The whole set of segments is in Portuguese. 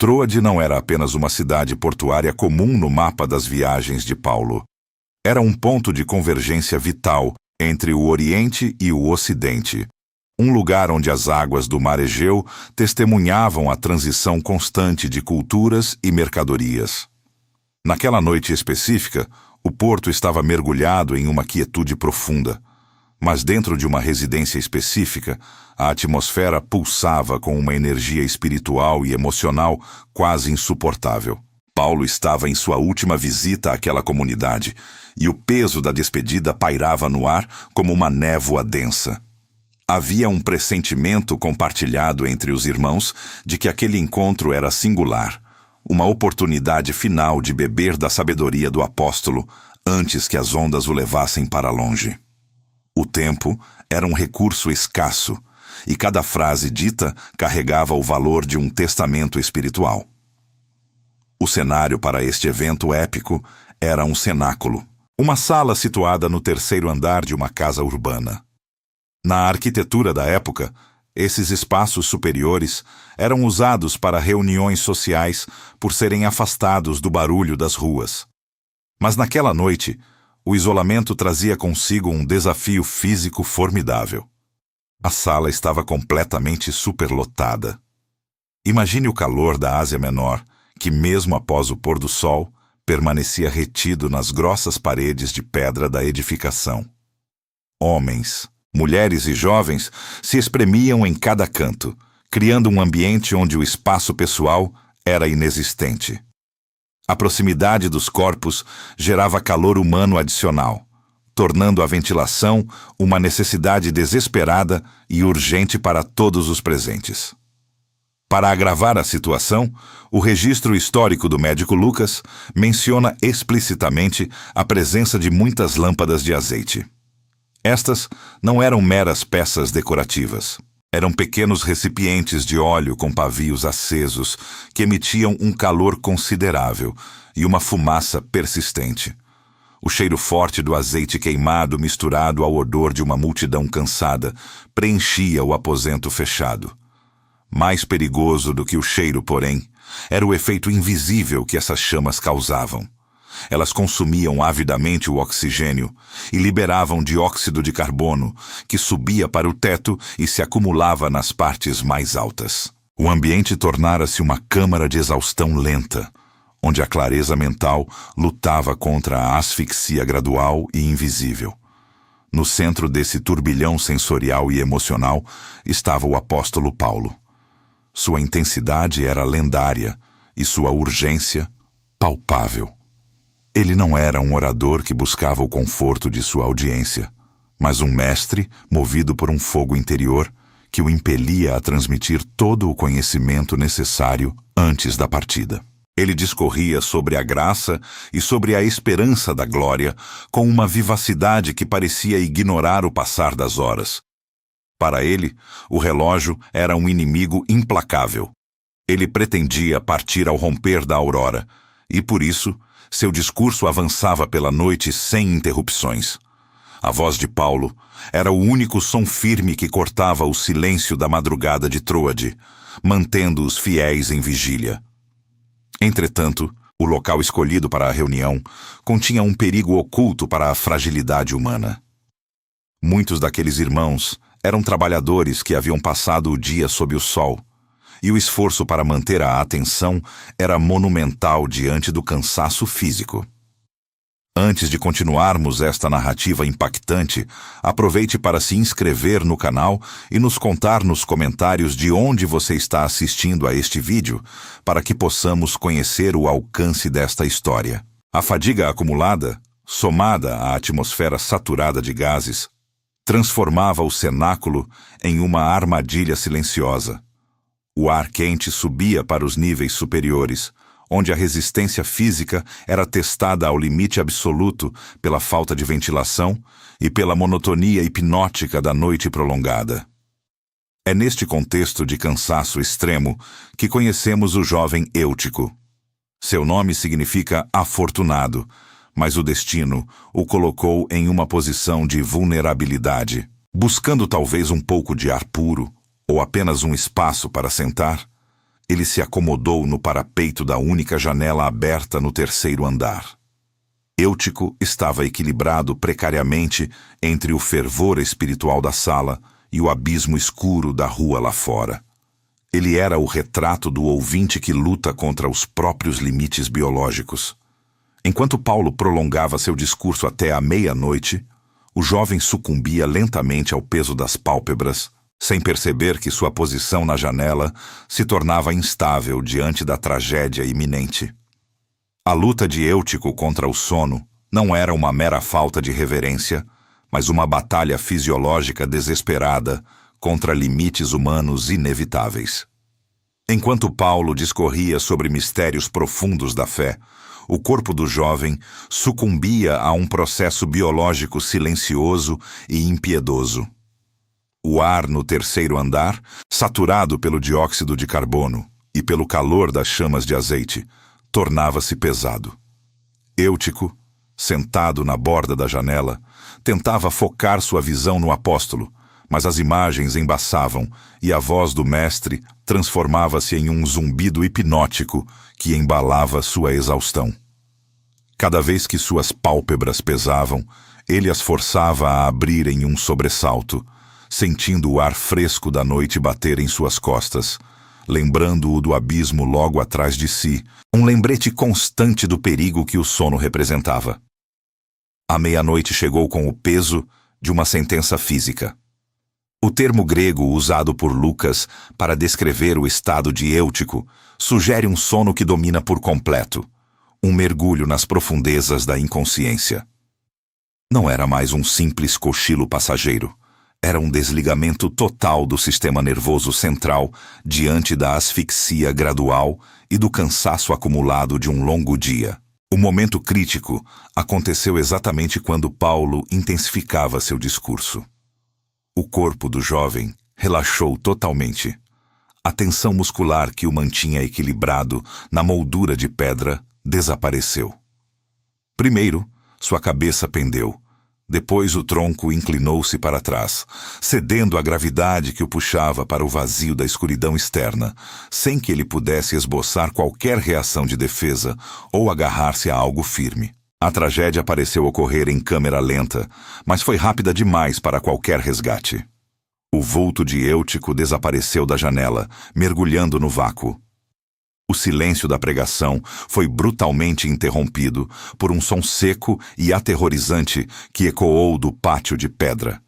Troade não era apenas uma cidade portuária comum no mapa das viagens de Paulo. Era um ponto de convergência vital entre o Oriente e o Ocidente. Um lugar onde as águas do Mar Egeu testemunhavam a transição constante de culturas e mercadorias. Naquela noite específica, o porto estava mergulhado em uma quietude profunda. Mas dentro de uma residência específica, a atmosfera pulsava com uma energia espiritual e emocional quase insuportável. Paulo estava em sua última visita àquela comunidade, e o peso da despedida pairava no ar como uma névoa densa. Havia um pressentimento compartilhado entre os irmãos de que aquele encontro era singular, uma oportunidade final de beber da sabedoria do apóstolo antes que as ondas o levassem para longe. O tempo era um recurso escasso, e cada frase dita carregava o valor de um testamento espiritual. O cenário para este evento épico era um cenáculo, uma sala situada no terceiro andar de uma casa urbana. Na arquitetura da época, esses espaços superiores eram usados para reuniões sociais por serem afastados do barulho das ruas. Mas naquela noite, o isolamento trazia consigo um desafio físico formidável. A sala estava completamente superlotada. Imagine o calor da Ásia Menor, que mesmo após o pôr do sol, permanecia retido nas grossas paredes de pedra da edificação. Homens, mulheres e jovens se espremiam em cada canto, criando um ambiente onde o espaço pessoal era inexistente. A proximidade dos corpos gerava calor humano adicional, tornando a ventilação uma necessidade desesperada e urgente para todos os presentes. Para agravar a situação, o registro histórico do médico Lucas menciona explicitamente a presença de muitas lâmpadas de azeite. Estas não eram meras peças decorativas. Eram pequenos recipientes de óleo com pavios acesos que emitiam um calor considerável e uma fumaça persistente. O cheiro forte do azeite queimado misturado ao odor de uma multidão cansada preenchia o aposento fechado. Mais perigoso do que o cheiro, porém, era o efeito invisível que essas chamas causavam. Elas consumiam avidamente o oxigênio e liberavam dióxido de carbono, que subia para o teto e se acumulava nas partes mais altas. O ambiente tornara-se uma câmara de exaustão lenta, onde a clareza mental lutava contra a asfixia gradual e invisível. No centro desse turbilhão sensorial e emocional estava o apóstolo Paulo. Sua intensidade era lendária e sua urgência palpável. Ele não era um orador que buscava o conforto de sua audiência, mas um mestre movido por um fogo interior que o impelia a transmitir todo o conhecimento necessário antes da partida. Ele discorria sobre a graça e sobre a esperança da glória com uma vivacidade que parecia ignorar o passar das horas. Para ele, o relógio era um inimigo implacável. Ele pretendia partir ao romper da aurora, e por isso, seu discurso avançava pela noite sem interrupções. A voz de Paulo era o único som firme que cortava o silêncio da madrugada de Troade, mantendo os fiéis em vigília. Entretanto, o local escolhido para a reunião continha um perigo oculto para a fragilidade humana. Muitos daqueles irmãos eram trabalhadores que haviam passado o dia sob o sol, e o esforço para manter a atenção era monumental diante do cansaço físico. Antes de continuarmos esta narrativa impactante, aproveite para se inscrever no canal e nos contar nos comentários de onde você está assistindo a este vídeo, para que possamos conhecer o alcance desta história. A fadiga acumulada, somada à atmosfera saturada de gases, transformava o cenáculo em uma armadilha silenciosa. O ar quente subia para os níveis superiores, onde a resistência física era testada ao limite absoluto pela falta de ventilação e pela monotonia hipnótica da noite prolongada. É neste contexto de cansaço extremo que conhecemos o jovem Eutico. Seu nome significa afortunado, mas o destino o colocou em uma posição de vulnerabilidade. Buscando talvez um pouco de ar puro, ou apenas um espaço para sentar, Ele se acomodou no parapeito da única janela aberta no terceiro andar. Eutico estava equilibrado precariamente entre o fervor espiritual da sala e o abismo escuro da rua lá fora. Ele era o retrato do ouvinte que luta contra os próprios limites biológicos. Enquanto Paulo prolongava seu discurso até a meia-noite, o jovem sucumbia lentamente ao peso das pálpebras, sem perceber que sua posição na janela se tornava instável diante da tragédia iminente. A luta de Eutico contra o sono não era uma mera falta de reverência, mas uma batalha fisiológica desesperada contra limites humanos inevitáveis. Enquanto Paulo discorria sobre mistérios profundos da fé, o corpo do jovem sucumbia a um processo biológico silencioso e impiedoso. O ar no terceiro andar, saturado pelo dióxido de carbono e pelo calor das chamas de azeite, tornava-se pesado. Eutico, sentado na borda da janela, tentava focar sua visão no apóstolo, mas as imagens embaçavam e a voz do mestre transformava-se em um zumbido hipnótico que embalava sua exaustão. Cada vez que suas pálpebras pesavam, ele as forçava a abrir em um sobressalto, sentindo o ar fresco da noite bater em suas costas, lembrando-o do abismo logo atrás de si, um lembrete constante do perigo que o sono representava. A meia-noite chegou com o peso de uma sentença física. O termo grego usado por Lucas para descrever o estado de Eutico sugere um sono que domina por completo, um mergulho nas profundezas da inconsciência. Não era mais um simples cochilo passageiro. Era um desligamento total do sistema nervoso central diante da asfixia gradual e do cansaço acumulado de um longo dia. O momento crítico aconteceu exatamente quando Paulo intensificava seu discurso. O corpo do jovem relaxou totalmente. A tensão muscular que o mantinha equilibrado na moldura de pedra desapareceu. Primeiro, sua cabeça pendeu. Depois o tronco inclinou-se para trás, cedendo à gravidade que o puxava para o vazio da escuridão externa, sem que ele pudesse esboçar qualquer reação de defesa ou agarrar-se a algo firme. A tragédia pareceu ocorrer em câmera lenta, mas foi rápida demais para qualquer resgate. O vulto de Eutico desapareceu da janela, mergulhando no vácuo. O silêncio da pregação foi brutalmente interrompido por um som seco e aterrorizante que ecoou do pátio de pedra.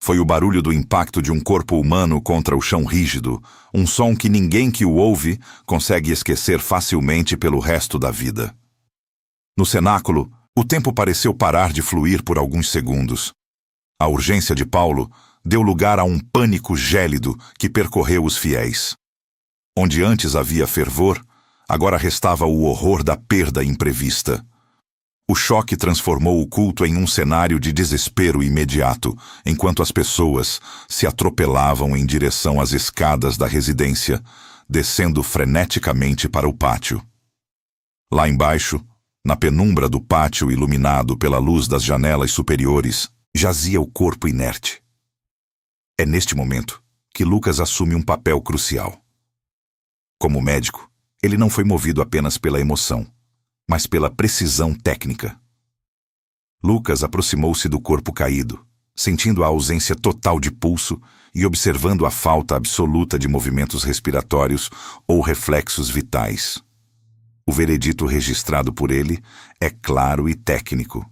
Foi o barulho do impacto de um corpo humano contra o chão rígido, um som que ninguém que o ouve consegue esquecer facilmente pelo resto da vida. No cenáculo, o tempo pareceu parar de fluir por alguns segundos. A urgência de Paulo deu lugar a um pânico gélido que percorreu os fiéis. Onde antes havia fervor, agora restava o horror da perda imprevista. O choque transformou o culto em um cenário de desespero imediato, enquanto as pessoas se atropelavam em direção às escadas da residência, descendo freneticamente para o pátio. Lá embaixo, na penumbra do pátio iluminado pela luz das janelas superiores, jazia o corpo inerte. É neste momento que Lucas assume um papel crucial. Como médico, ele não foi movido apenas pela emoção, mas pela precisão técnica. Lucas aproximou-se do corpo caído, sentindo a ausência total de pulso e observando a falta absoluta de movimentos respiratórios ou reflexos vitais. O veredito registrado por ele é claro e técnico.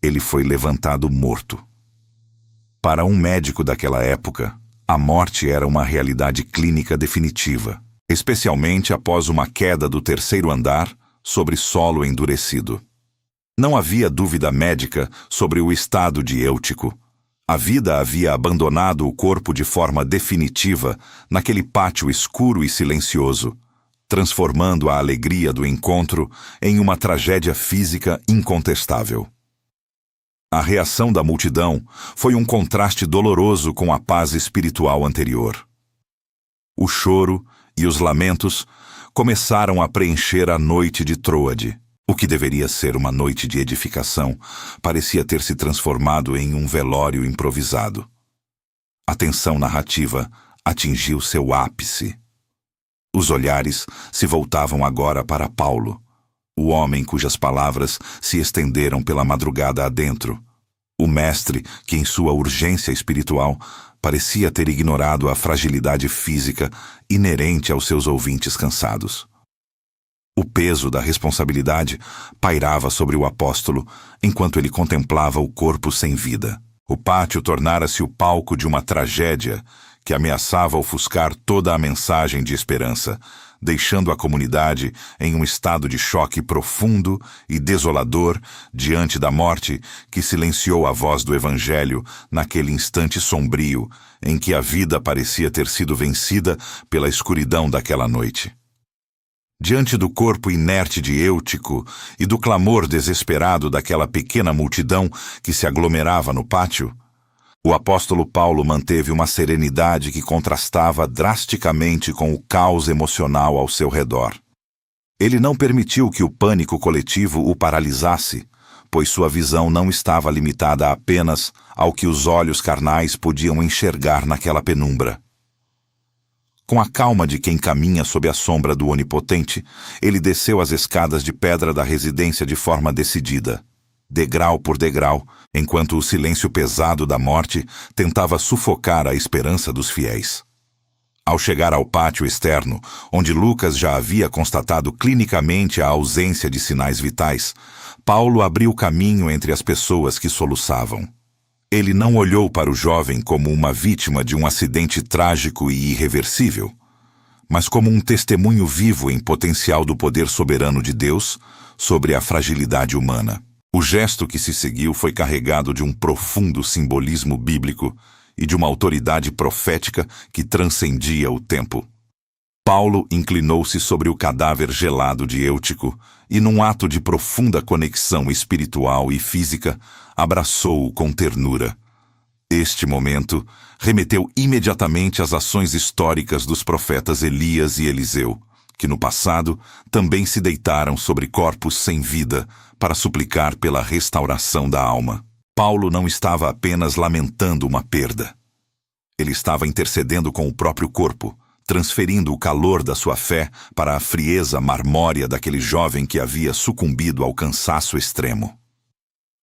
Ele foi levantado morto. Para um médico daquela época, a morte era uma realidade clínica definitiva, especialmente após uma queda do terceiro andar sobre solo endurecido. Não havia dúvida médica sobre o estado de Eutico. A vida havia abandonado o corpo de forma definitiva naquele pátio escuro e silencioso, transformando a alegria do encontro em uma tragédia física incontestável. A reação da multidão foi um contraste doloroso com a paz espiritual anterior. O choro e os lamentos começaram a preencher a noite de Troade. O que deveria ser uma noite de edificação parecia ter se transformado em um velório improvisado. A tensão narrativa atingiu seu ápice. Os olhares se voltavam agora para Paulo, o homem cujas palavras se estenderam pela madrugada adentro. O mestre que, em sua urgência espiritual, parecia ter ignorado a fragilidade física inerente aos seus ouvintes cansados. O peso da responsabilidade pairava sobre o apóstolo enquanto ele contemplava o corpo sem vida. O pátio tornara-se o palco de uma tragédia que ameaçava ofuscar toda a mensagem de esperança, deixando a comunidade em um estado de choque profundo e desolador diante da morte que silenciou a voz do Evangelho naquele instante sombrio em que a vida parecia ter sido vencida pela escuridão daquela noite. Diante do corpo inerte de Eutico e do clamor desesperado daquela pequena multidão que se aglomerava no pátio, o apóstolo Paulo manteve uma serenidade que contrastava drasticamente com o caos emocional ao seu redor. Ele não permitiu que o pânico coletivo o paralisasse, pois sua visão não estava limitada apenas ao que os olhos carnais podiam enxergar naquela penumbra. Com a calma de quem caminha sob a sombra do Onipotente, ele desceu as escadas de pedra da residência de forma decidida, degrau por degrau, enquanto o silêncio pesado da morte tentava sufocar a esperança dos fiéis. Ao chegar ao pátio externo, onde Lucas já havia constatado clinicamente a ausência de sinais vitais, Paulo abriu caminho entre as pessoas que soluçavam. Ele não olhou para o jovem como uma vítima de um acidente trágico e irreversível, mas como um testemunho vivo em potencial do poder soberano de Deus sobre a fragilidade humana. O gesto que se seguiu foi carregado de um profundo simbolismo bíblico e de uma autoridade profética que transcendia o tempo. Paulo inclinou-se sobre o cadáver gelado de Eutico e, num ato de profunda conexão espiritual e física, abraçou-o com ternura. Este momento remeteu imediatamente às ações históricas dos profetas Elias e Eliseu, que no passado também se deitaram sobre corpos sem vida para suplicar pela restauração da alma. Paulo não estava apenas lamentando uma perda. Ele estava intercedendo com o próprio corpo, transferindo o calor da sua fé para a frieza marmórea daquele jovem que havia sucumbido ao cansaço extremo.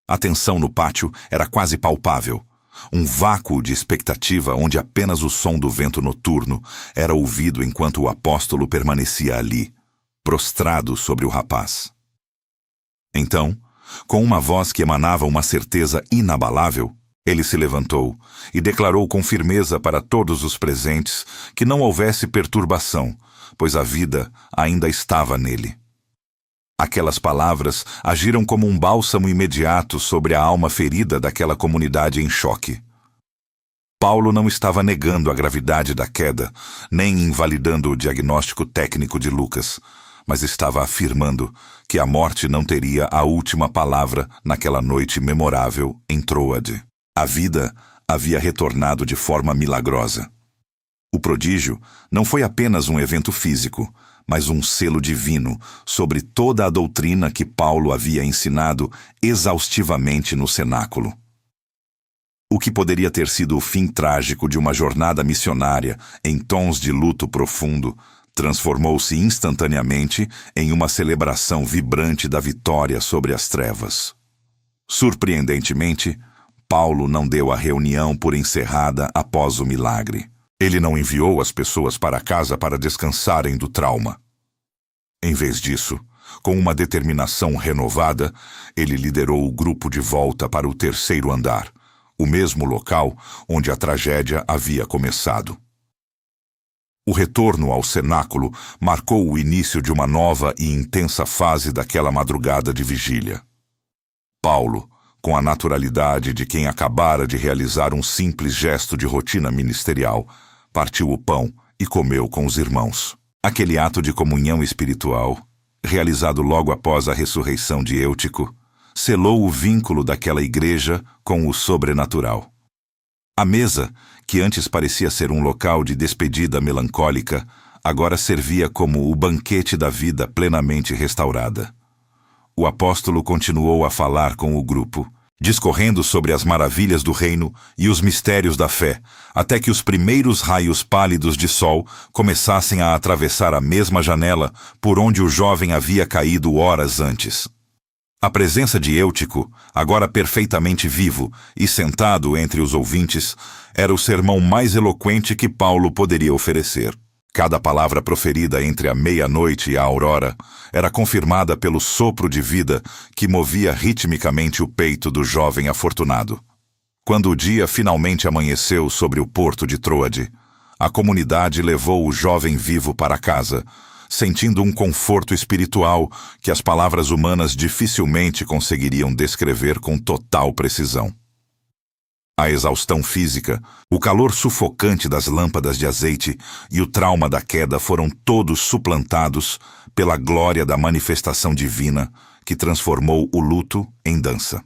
A tensão no pátio era quase palpável, um vácuo de expectativa onde apenas o som do vento noturno era ouvido enquanto o apóstolo permanecia ali, prostrado sobre o rapaz. Então, com uma voz que emanava uma certeza inabalável, ele se levantou e declarou com firmeza para todos os presentes que não houvesse perturbação, pois a vida ainda estava nele. Aquelas palavras agiram como um bálsamo imediato sobre a alma ferida daquela comunidade em choque. Paulo não estava negando a gravidade da queda, nem invalidando o diagnóstico técnico de Lucas, mas estava afirmando que a morte não teria a última palavra naquela noite memorável em Troade. A vida havia retornado de forma milagrosa. O prodígio não foi apenas um evento físico, mas um selo divino sobre toda a doutrina que Paulo havia ensinado exaustivamente no cenáculo. O que poderia ter sido o fim trágico de uma jornada missionária em tons de luto profundo, transformou-se instantaneamente em uma celebração vibrante da vitória sobre as trevas. Surpreendentemente, Paulo não deu a reunião por encerrada após o milagre. Ele não enviou as pessoas para casa para descansarem do trauma. Em vez disso, com uma determinação renovada, ele liderou o grupo de volta para o terceiro andar, o mesmo local onde a tragédia havia começado. O retorno ao cenáculo marcou o início de uma nova e intensa fase daquela madrugada de vigília. Paulo, com a naturalidade de quem acabara de realizar um simples gesto de rotina ministerial, partiu o pão e comeu com os irmãos. Aquele ato de comunhão espiritual, realizado logo após a ressurreição de Eutico, selou o vínculo daquela igreja com o sobrenatural. A mesa, que antes parecia ser um local de despedida melancólica, agora servia como o banquete da vida plenamente restaurada. O apóstolo continuou a falar com o grupo, discorrendo sobre as maravilhas do reino e os mistérios da fé, até que os primeiros raios pálidos de sol começassem a atravessar a mesma janela por onde o jovem havia caído horas antes. A presença de Eutico, agora perfeitamente vivo e sentado entre os ouvintes, era o sermão mais eloquente que Paulo poderia oferecer. Cada palavra proferida entre a meia-noite e a aurora era confirmada pelo sopro de vida que movia ritmicamente o peito do jovem afortunado. Quando o dia finalmente amanheceu sobre o porto de Troade, a comunidade levou o jovem vivo para casa, sentindo um conforto espiritual que as palavras humanas dificilmente conseguiriam descrever com total precisão. A exaustão física, o calor sufocante das lâmpadas de azeite e o trauma da queda foram todos suplantados pela glória da manifestação divina que transformou o luto em dança.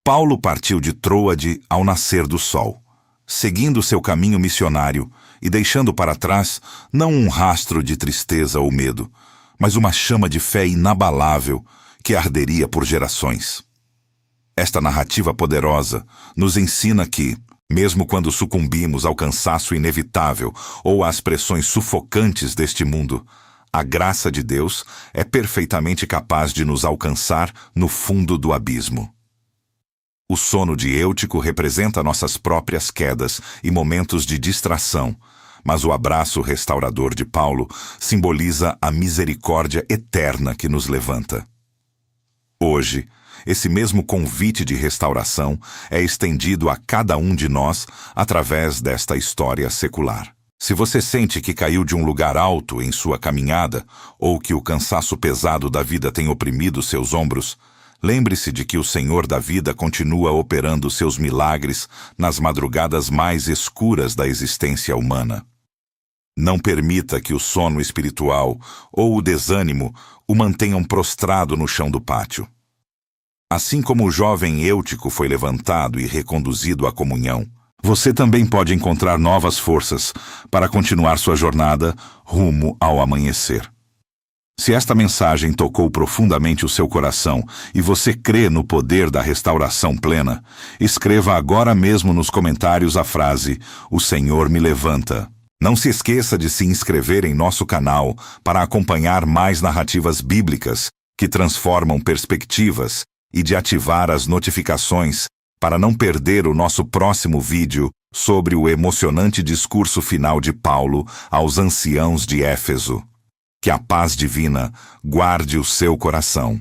Paulo partiu de Troade ao nascer do sol, seguindo seu caminho missionário e deixando para trás não um rastro de tristeza ou medo, mas uma chama de fé inabalável que arderia por gerações. Esta narrativa poderosa nos ensina que, mesmo quando sucumbimos ao cansaço inevitável ou às pressões sufocantes deste mundo, a graça de Deus é perfeitamente capaz de nos alcançar no fundo do abismo. O sono de Eutico representa nossas próprias quedas e momentos de distração, mas o abraço restaurador de Paulo simboliza a misericórdia eterna que nos levanta. Hoje, esse mesmo convite de restauração é estendido a cada um de nós através desta história secular. Se você sente que caiu de um lugar alto em sua caminhada ou que o cansaço pesado da vida tem oprimido seus ombros, lembre-se de que o Senhor da vida continua operando seus milagres nas madrugadas mais escuras da existência humana. Não permita que o sono espiritual ou o desânimo o mantenham prostrado no chão do pátio. Assim como o jovem Eutico foi levantado e reconduzido à comunhão, você também pode encontrar novas forças para continuar sua jornada rumo ao amanhecer. Se esta mensagem tocou profundamente o seu coração e você crê no poder da restauração plena, escreva agora mesmo nos comentários a frase "O Senhor me levanta". Não se esqueça de se inscrever em nosso canal para acompanhar mais narrativas bíblicas que transformam perspectivas e de ativar as notificações para não perder o nosso próximo vídeo sobre o emocionante discurso final de Paulo aos anciãos de Éfeso. Que a paz divina guarde o seu coração